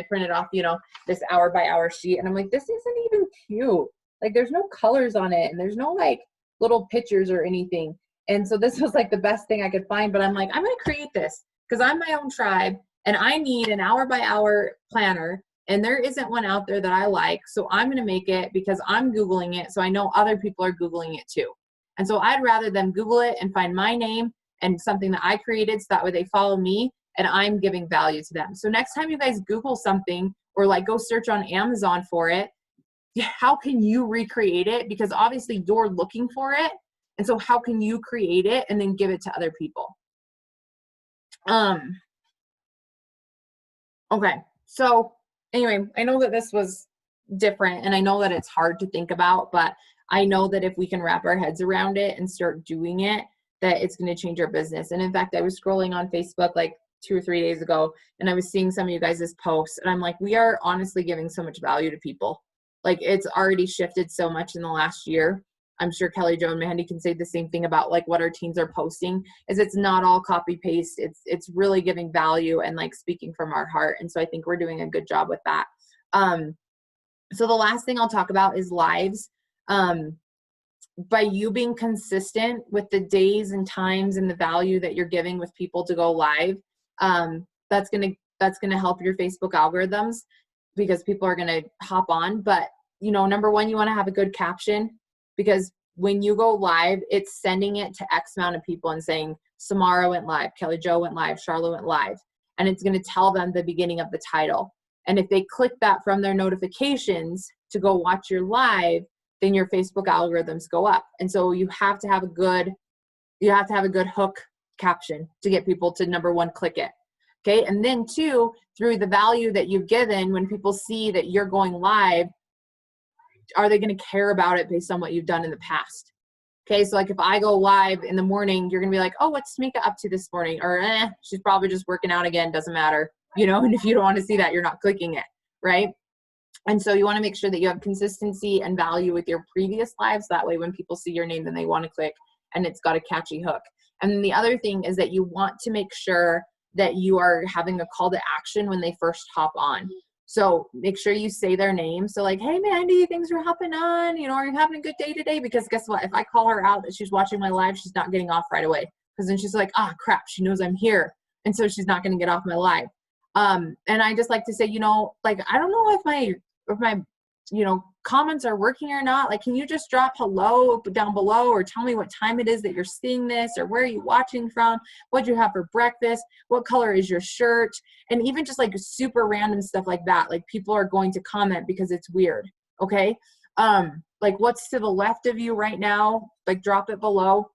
printed off, you know, this hour-by-hour sheet, and I'm like, this isn't even cute. Like, there's no colors on it, and there's no like little pictures or anything. And so this was like the best thing I could find, but I'm like, I'm going to create this because I'm my own tribe and I need an hour-by-hour planner, and there isn't one out there that I like. So I'm going to make it because I'm Googling it. So I know other people are Googling it too. And so I'd rather them Google it and find my name and something that I created, so that way they follow me and I'm giving value to them. So next time you guys Google something or like go search on Amazon for it, how can you recreate it? Because obviously you're looking for it. And so how can you create it and then give it to other people? Okay. So anyway, I know that this was different and I know that it's hard to think about, but I know that if we can wrap our heads around it and start doing it, that it's going to change our business. And in fact, I was scrolling on Facebook like 2 or 3 days ago, and I was seeing some of you guys' posts, and I'm like, we are honestly giving so much value to people. Like, it's already shifted so much in the last year. I'm sure Kelly Jo and Mandy can say the same thing about like what our teens are posting, is it's not all copy paste. It's really giving value and like speaking from our heart. And so I think we're doing a good job with that. So the last thing I'll talk about is lives. By you being consistent with the days and times and the value that you're giving with people to go live, that's going to help your Facebook algorithms, because people are going to hop on. But, you know, number one, you want to have a good caption, because when you go live, it's sending it to X amount of people and saying, Samara went live, Kelly Jo went live, Charlotte went live. And it's going to tell them the beginning of the title. And if they click that from their notifications to go watch your live, then your Facebook algorithms go up. And so you have to have a good hook caption to get people to, number one, click it. Okay. And then two, through the value that you've given, when people see that you're going live, are they going to care about it based on what you've done in the past? Okay. So like if I go live in the morning, you're going to be like, oh, what's Tamika up to this morning? Or she's probably just working out again. Doesn't matter. You know, and if you don't want to see that, you're not clicking it. Right. And so you want to make sure that you have consistency and value with your previous lives. That way, when people see your name, then they want to click, and it's got a catchy hook. And then the other thing is that you want to make sure that you are having a call to action when they first hop on. So make sure you say their name. So like, hey, Mandy, thanks for hopping on. You know, are you having a good day today? Because guess what? If I call her out that she's watching my live, she's not getting off right away. Because then she's like, ah, crap, she knows I'm here. And so she's not going to get off my live. And I just like to say, you know, like, I don't know if my, you know, comments are working or not. Like, can you just drop hello down below, or tell me what time it is that you're seeing this, or where are you watching from? What'd you have for breakfast? What color is your shirt? And even just like super random stuff like that. Like, people are going to comment because it's weird. Okay. Like, what's to the left of you right now? Like, drop it below.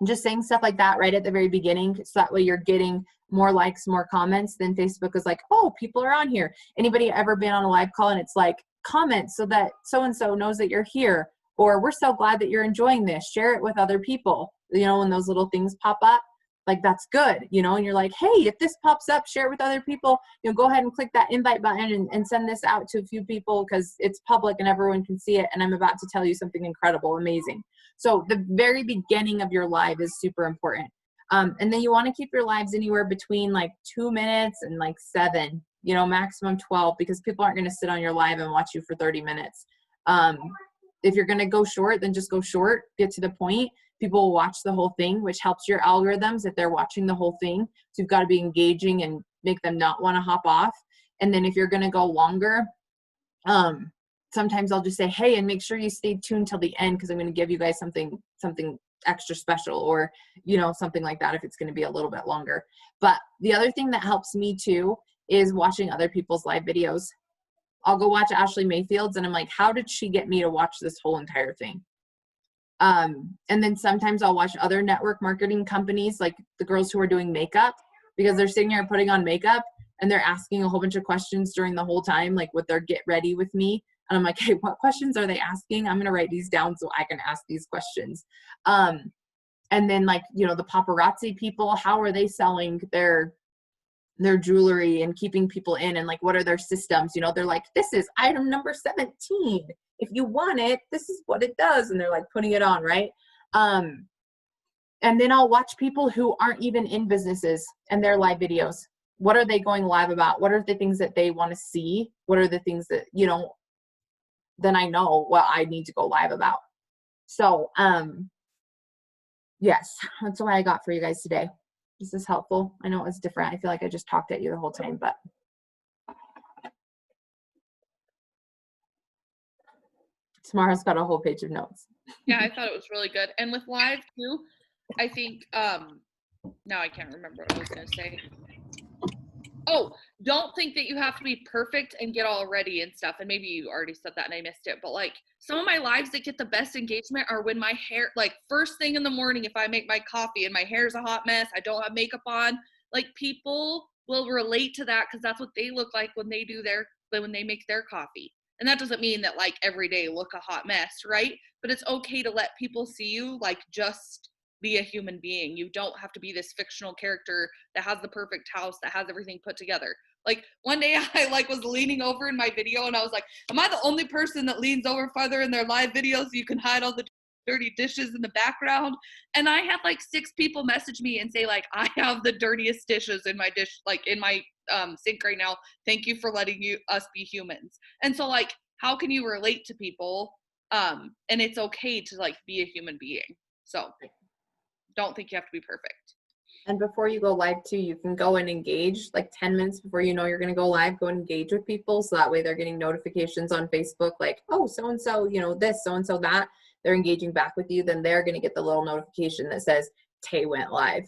Just saying stuff like that right at the very beginning, so that way you're getting more likes, more comments. Then Facebook is like, oh, people are on here. Anybody ever been on a live call and it's like, comment so that so-and-so knows that you're here, or we're so glad that you're enjoying this, share it with other people. You know, when those little things pop up, like, that's good, you know, and you're like, hey, if this pops up, share it with other people, you know, go ahead and click that invite button and send this out to a few people, because it's public and everyone can see it, and I'm about to tell you something incredible, amazing. So the very beginning of your live is super important. And then you want to keep your lives anywhere between like 2 minutes and like 7, you know, maximum 12, because people aren't going to sit on your live and watch you for 30 minutes. If you're going to go short, then just go short, get to the point. people will watch the whole thing, which helps your algorithms if they're watching the whole thing. So you've got to be engaging and make them not want to hop off. And then if you're going to go longer, sometimes I'll just say, hey, and make sure you stay tuned till the end, because I'm going to give you guys something extra special, or, you know, something like that if it's going to be a little bit longer. But the other thing that helps me too is watching other people's live videos. I'll go watch Ashley Mayfield's and I'm like, how did she get me to watch this whole entire thing? And then sometimes I'll watch other network marketing companies, like the girls who are doing makeup, because they're sitting here putting on makeup and they're asking a whole bunch of questions during the whole time, like with their get ready with me. And I'm like, hey, what questions are they asking? I'm going to write these down so I can ask these questions. And then, like, you know, the paparazzi people, how are they selling their jewelry and keeping people in, and like, what are their systems? You know, they're like, this is item number 17. If you want it, this is what it does. And they're like putting it on, right? And then I'll watch people who aren't even in businesses and their live videos. What are they going live about? What are the things that they want to see? What are the things that, you know, then I know what I need to go live about. So, yes, that's what I got for you guys today. Is this helpful? I know it was different. I feel like I just talked at you the whole time, but. Samara's got a whole page of notes. Yeah, I thought it was really good. And with live too, I think, now I can't remember what I was going to say. Oh, don't think that you have to be perfect and get all ready and stuff. And maybe you already said that and I missed it. But like some of my lives that get the best engagement are when my hair, like first thing in the morning, if I make my coffee and my hair's a hot mess, I don't have makeup on, like people will relate to that because that's what they look like when they make their coffee. And that doesn't mean that like every day look a hot mess, right? But it's okay to let people see you like just be a human being. You don't have to be this fictional character that has the perfect house, that has everything put together. Like one day I like was leaning over in my video and I was like, am I the only person that leans over farther in their live videos so you can hide all the dirty dishes in the background? And I had like 6 people message me and say like, I have the dirtiest dishes in my dish, like in my sink right now. Thank you for letting us be humans. And so like, how can you relate to people? And it's okay to like be a human being. So don't think you have to be perfect. And before you go live too, you can go and engage like 10 minutes before you know you're going to go live, go engage with people. So that way they're getting notifications on Facebook like, oh, so-and-so, you know, this, so-and-so that. They're engaging back with you. Then they're going to get the little notification that says Tay went live,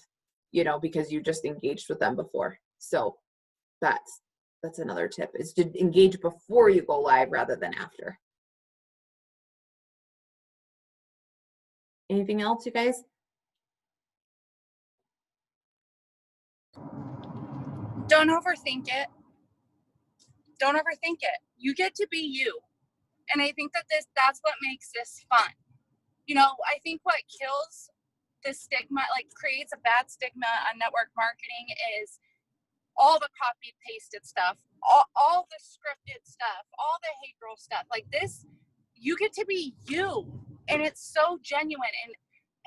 you know, because you just engaged with them before. So that's another tip, is to engage before you go live rather than after. Anything else, you guys? Don't overthink it. Don't overthink it. You get to be you. And I think that's what makes this fun. You know, I think what kills the stigma, like creates a bad stigma on network marketing, is all the copy pasted stuff, all the scripted stuff, all the hate girl stuff. Like this, you get to be you. And it's so genuine. And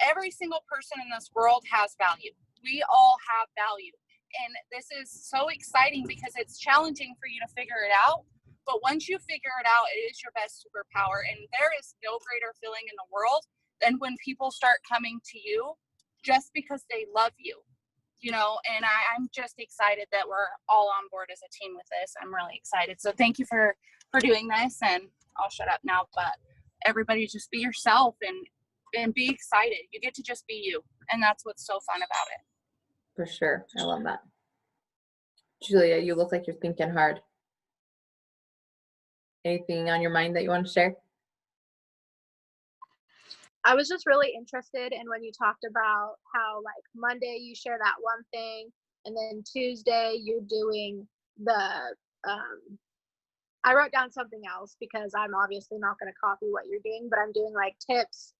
every single person in this world has value. We all have value. And this is so exciting because it's challenging for you to figure it out. But once you figure it out, it is your best superpower. And there is no greater feeling in the world than when people start coming to you just because they love you, you know. And I'm just excited that we're all on board as a team with this. I'm really excited. So thank you for doing this. And I'll shut up now. But everybody just be yourself and be excited. You get to just be you. And that's what's so fun about it. For sure. I love that. Julia, you look like you're thinking hard. Anything on your mind that you want to share? I was just really interested in when you talked about how like Monday you share that one thing and then Tuesday you're doing the I wrote down something else because I'm obviously not going to copy what you're doing, but I'm doing like tips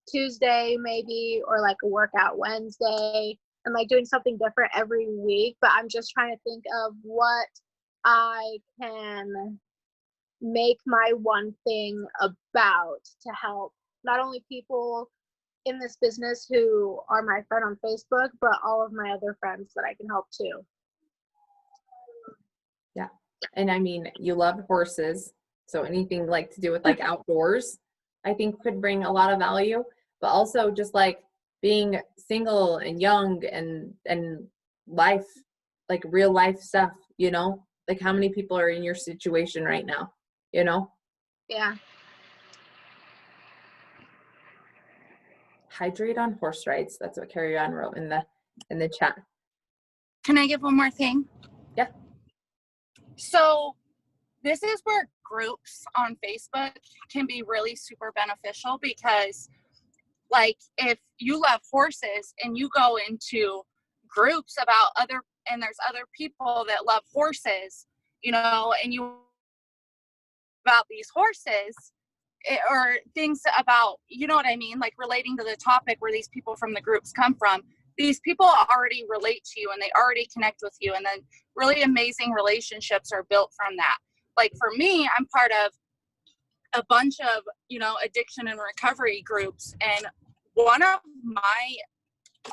Tuesday maybe, or like a workout Wednesday, and like doing something different every week. But I'm just trying to think of what I can make my one thing about to help not only people in this business who are my friend on Facebook, but all of my other friends that I can help too. Yeah. And I mean, you love horses, so anything like to do with like outdoors, I think could bring a lot of value. But also just like being single and young and life, like real life stuff, you know, like how many people are in your situation right now, you know? Yeah. Hydrate on horse rides. That's what Carrie Ann wrote in the chat. Can I give one more thing? Yeah. So this is where groups on Facebook can be really super beneficial, because like if you love horses and you go into groups about and there's other people that love horses, you know, and you about these horses or things about, you know what I mean? Like relating to the topic where these people from the groups come from, these people already relate to you and they already connect with you. And then really amazing relationships are built from that. Like for me, I'm part of a bunch of, you know, addiction and recovery groups. And one of my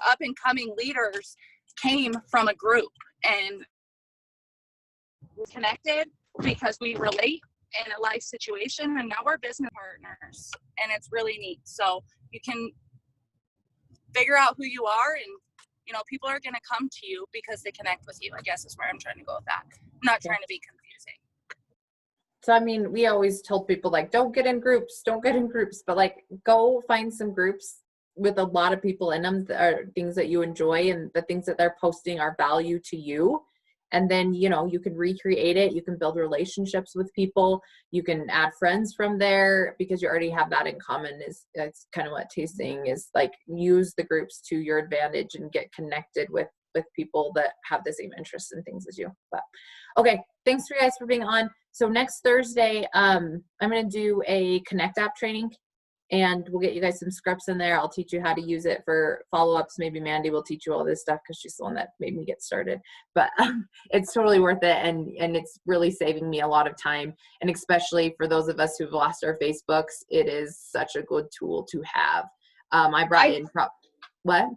up and coming leaders came from a group, and we're connected because we relate in a life situation, and now we're business partners, and it's really neat. So you can figure out who you are, and you know, people are going to come to you because they connect with you, I guess is where I'm trying to go with that. I'm not trying to be confusing. So, I mean, we always told people, like, don't get in groups, but like, go find some groups with a lot of people in them that are things that you enjoy, and the things that they're posting are value to you. And then, you know, you can recreate it. You can build relationships with people. You can add friends from there because you already have that in common. That's kind of what tasting is like. Use the groups to your advantage and get connected with people that have the same interests and things as you. But okay, thanks for you guys for being on. So next Thursday, I'm going to do a Connect app training, and we'll get you guys some scripts in there. I'll teach you how to use it for follow-ups. Maybe Mandy will teach you all this stuff because she's the one that made me get started. But it's totally worth it, and it's really saving me a lot of time. And especially for those of us who've lost our Facebooks, it is such a good tool to have. I brought in what?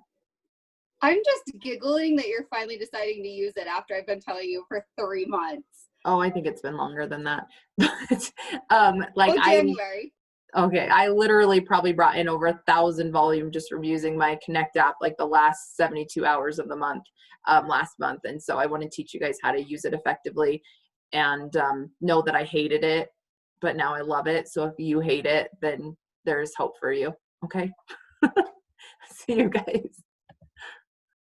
I'm just giggling that you're finally deciding to use it after I've been telling you for 3 months. Oh, I think it's been longer than that. But like January. Okay, I literally probably brought in over 1,000 volume just from using my Connect app like the last 72 hours of the month, last month. And so I want to teach you guys how to use it effectively, and know that I hated it, but now I love it. So if you hate it, then there's hope for you. Okay. See you guys.